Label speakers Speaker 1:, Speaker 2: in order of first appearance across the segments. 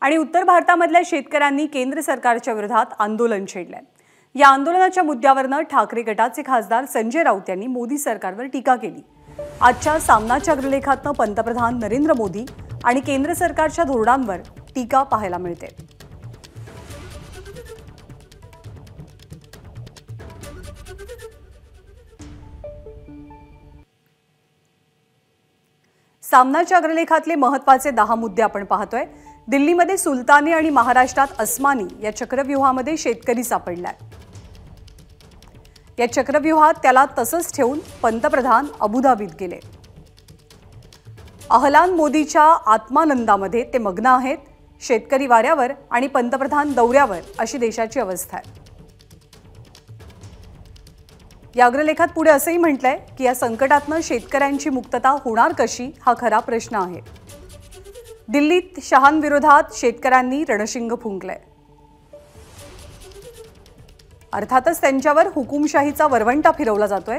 Speaker 1: आणि उत्तर भारतामधल्या शेतकऱ्यांनी केंद्र सरकारच्या विरोधात आंदोलन छेडलंय। या आंदोलनाच्या मुद्द्यावरून ठाकरे गटाचे खासदार संजय राऊत यांनी मोदी सरकारवर टीका केली। आजच्या सामनाच्या अग्रलेखातनं पंतप्रधान नरेंद्र मोदी आणि केंद्र सरकारच्या धोरणांवर टीका पाहायला मिळते। सामनाच्या अग्रलेखातले महत्त्वाचे 10 मुद्दे आपण पाहतोय। दिल्लीमध्ये सुलतानी आणि महाराष्ट्रात अस्मानी या चक्रव्यूहामध्ये शेतकरी सापडलाय। या चक्रव्यूहात त्याला तसंच ठेवून पंतप्रधान अबुधाबीत गेले। अहलान मोदीच्या आत्मानंदामध्ये ते मग्न आहेत। शेतकरी वाऱ्यावर आणि पंतप्रधान दौऱ्यावर अशी देशाची अवस्था आहे। या अग्रलेखात पुढे असंही म्हटलंय की या संकटातनं शेतकऱ्यांची मुक्तता होणार कशी हा खरा प्रश्न आहे। दिल्लीत शहांविरोधात शेतकऱ्यांनी रणशिंग फुंकलंय। अर्थातच त्यांच्यावर हुकुमशाहीचा वरवंटा फिरवला जातोय।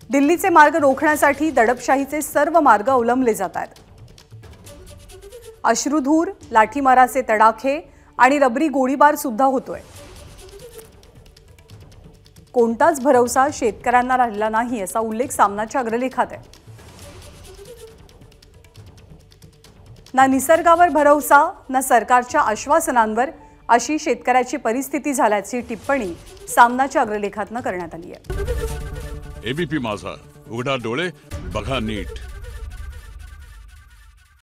Speaker 1: दिल्लीचे मार्ग रोखण्यासाठी दडपशाहीचे सर्व मार्ग अवलंबले जात आहेत। अश्रुधूर, लाठीमाराचे तडाखे आणि रबरी गोळीबार सुद्धा होतोय। कोणताच भरवसा शेतकऱ्यांना राहिला नाही असा उल्लेख सामनाच्या अग्रलेखात आहे। ना निसर्गावर भरवसा ना सरकारच्या आश्वासनांवर अशी शेतकऱ्याची परिस्थिती झाल्याची टिप्पणी सामनाच्या अग्रलेखातनं करण्यात आली आहे।
Speaker 2: एबीपी माझा, उघडा डोळे बघा नीट।